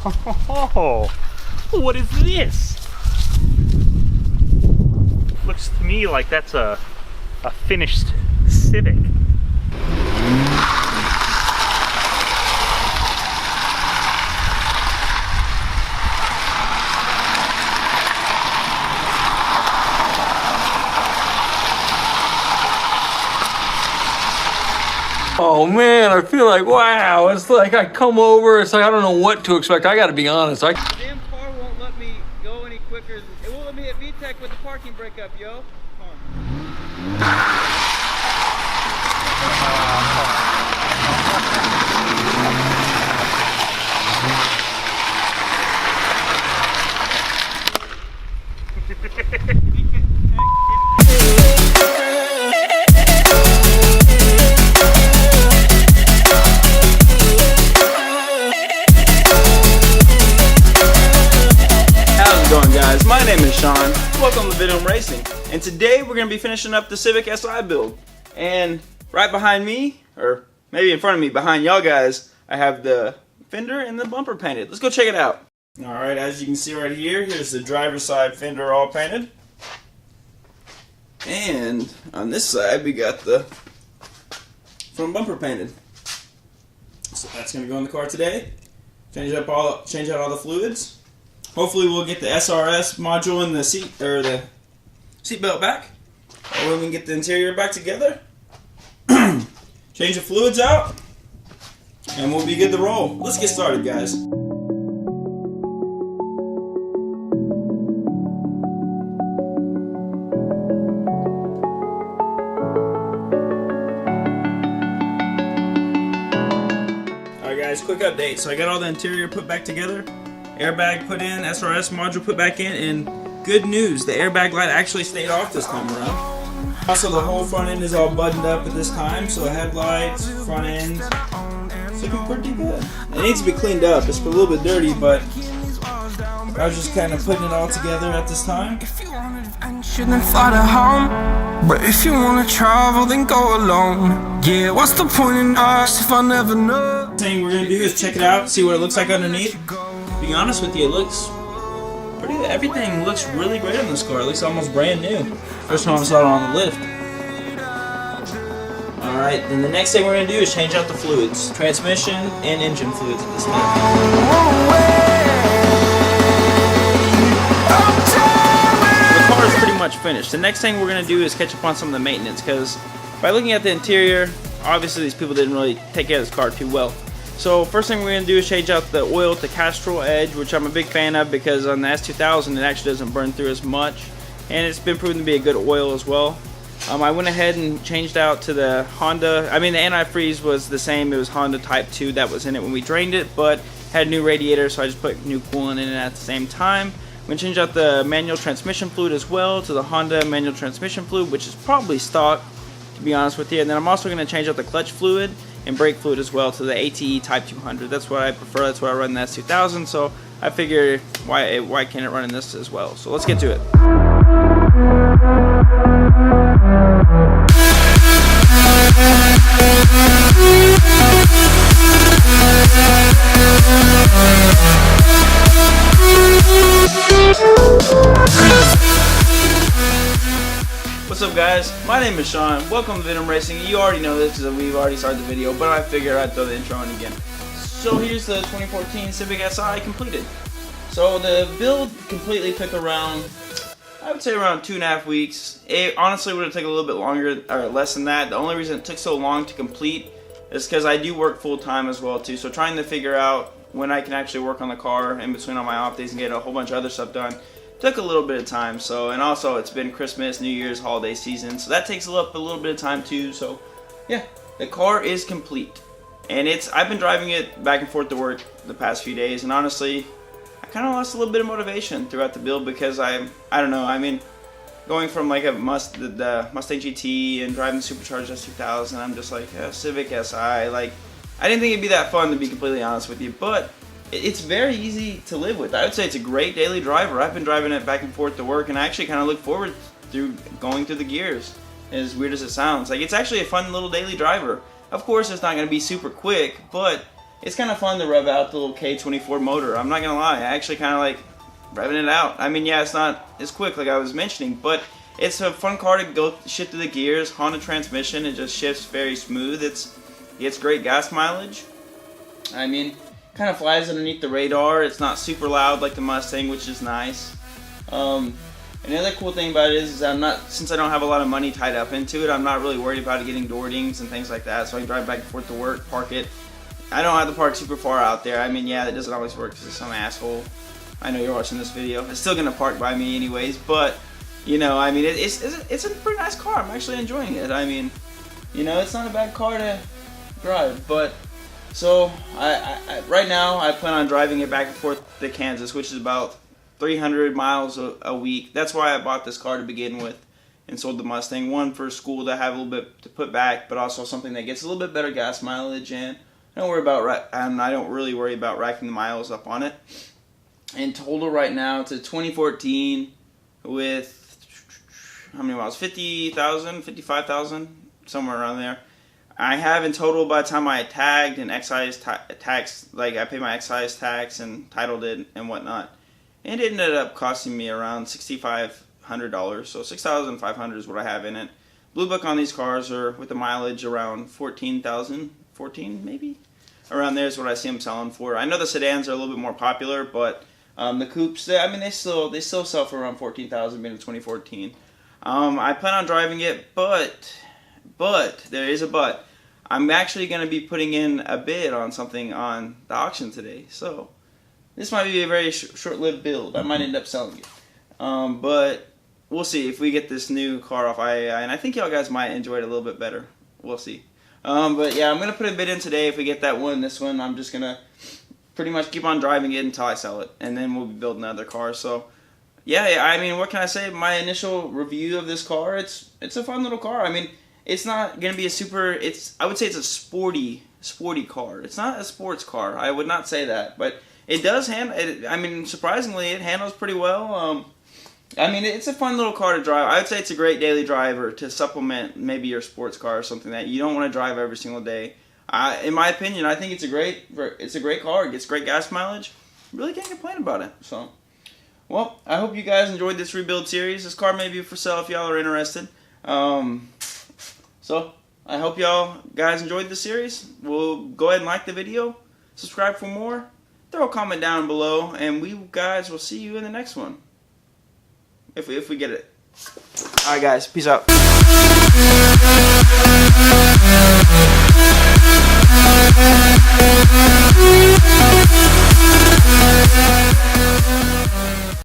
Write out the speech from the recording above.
Oh, what is this? Looks to me like that's a finished Civic. Oh man, I feel like, wow, it's like I come over, it's like I don't know what to expect. I gotta be honest. The damn car won't let me go any quicker. It won't let me hit VTEC with the parking brake up, yo. Come on. My name is Sean, welcome to Venom Racing, and today we're going to be finishing up the Civic SI build. And right behind me, or maybe in front of me, behind y'all guys, I have the fender and the bumper painted. Let's go check it out. Alright, as you can see right here, here's the driver's side fender all painted. And on this side we got the front bumper painted. So that's going to go in the car today. Change out all the fluids. Hopefully we'll get the SRS module in the seat, or the seat belt back. Or we can get the interior back together. Change the fluids out. And we'll be good to roll. Let's get started, guys. Alright guys, quick update. So I got all the interior put back together. Airbag put in, SRS module put back in, and good news, the airbag light actually stayed off this time around. Also, the whole front end is all buttoned up at this time, so headlights, front end, it's looking pretty good. It needs to be cleaned up, it's a little bit dirty, but I was just kind of putting it all together at this time. Shouldn't fly to home, but if you wanna travel, then go alone. Yeah, what's the point in us if I never know? The thing we're gonna do is check it out, see what it looks like underneath. To be honest with you, it looks pretty. Everything looks really great on this car. It looks almost brand new. First time I saw it on the lift. All right, then the next thing we're gonna do is change out the fluids, transmission and engine fluids at this time. The car is pretty much finished. The next thing we're gonna do is catch up on some of the maintenance, because by looking at the interior, obviously these people didn't really take care of this car too well. So first thing we're going to do is change out the oil to Castrol Edge, which I'm a big fan of because on the S2000 it actually doesn't burn through as much, and it's been proven to be a good oil as well. I went ahead and changed out to the Honda. I mean, the antifreeze was the same. It was Honda Type 2 that was in it when we drained it, but had a new radiator, so I just put new coolant in it at the same time. I'm going to change out the manual transmission fluid as well to the Honda manual transmission fluid, which is probably stock, to be honest with you. And then I'm also going to change out the clutch fluid and brake fluid as well to the ATE Type 200. That's what I prefer. That's what I run in the S2000. So I figure why can't it run in this as well? So let's get to it. What's up guys, my name is Sean, welcome to Venom Racing. You already know this because we've already started the video, but I figured I'd throw the intro in again. So here's the 2014 Civic SI completed. So the build completely took around, I would say around 2.5 weeks. It honestly would have taken a little bit longer, or less than that. The only reason it took so long to complete is because I do work full time as well too. So trying to figure out when I can actually work on the car in between on my off days and get a whole bunch of other stuff done took a little bit of time. So, and also it's been Christmas, New Year's, holiday season, so that takes a little bit of time too. So yeah, the car is complete, and I've been driving it back and forth to work the past few days, and honestly I kind of lost a little bit of motivation throughout the build because I don't know, I mean, going from like the Mustang GT and driving the supercharged S2000, I'm just like, Civic SI, like I didn't think it'd be that fun, to be completely honest with you, but it's very easy to live with. I would say it's a great daily driver. I've been driving it back and forth to work, and I actually kind of look forward to going through the gears, as weird as it sounds. Like, it's actually a fun little daily driver. Of course, it's not going to be super quick, but it's kind of fun to rev out the little K24 motor. I'm not gonna lie, I actually kind of like revving it out. I mean, yeah, it's not as quick like I was mentioning, but it's a fun car to go shift through the gears. Honda transmission, it just shifts very smooth. It gets great gas mileage. I mean, kind of flies underneath the radar. It's not super loud like the Mustang, which is nice. And the other cool thing about it is since I don't have a lot of money tied up into it, I'm not really worried about it getting door dings and things like that. So I can drive back and forth to work, park it. I don't have to park super far out there. I mean, yeah, that doesn't always work because some asshole, I know you're watching this video, it's still gonna park by me anyways. But you know, I mean, it's a pretty nice car. I'm actually enjoying it. I mean, you know, it's not a bad car to drive. But so I right now I plan on driving it back and forth to Kansas, which is about 300 miles a week. That's why I bought this car to begin with and sold the Mustang. One, for school to have a little bit to put back, but also something that gets a little bit better gas mileage, and I don't really worry about racking the miles up on it. In total right now, it's a 2014 with, how many miles? 50,000, 55,000, somewhere around there. I have in total, by the time I tagged and excise tax, like I paid my excise tax and titled it and whatnot, it ended up costing me around $6,500, so $6,500 is what I have in it. Blue Book on these cars are with the mileage around 14,000, 14 maybe? Around there is what I see them selling for. I know the sedans are a little bit more popular, but the coupes, I mean, they still sell for around 14,000 being a 2014. I plan on driving it, but there is a but. I'm actually going to be putting in a bid on something on the auction today, so this might be a very short-lived build. I might end up selling it. But we'll see if we get this new car off IAI. And I think y'all guys might enjoy it a little bit better. We'll see. But yeah, I'm going to put a bid in today. If we get that one, this one, I'm just going to pretty much keep on driving it until I sell it. And then we'll be building another car. So yeah, I mean, what can I say? My initial review of this car, it's a fun little car. I mean, it's not going to be a super, I would say it's a sporty car. It's not a sports car. I would not say that. But it does I mean, surprisingly, it handles pretty well. I mean, it's a fun little car to drive. I would say it's a great daily driver to supplement maybe your sports car or something that you don't want to drive every single day. In my opinion, I think it's a great car. It gets great gas mileage. Really can't complain about it. So, well, I hope you guys enjoyed this rebuild series. This car may be for sale if y'all are interested. So, I hope y'all guys enjoyed the series. We'll go ahead and like the video. Subscribe for more. Throw a comment down below, and we guys will see you in the next one. If we get it. Alright guys, peace out.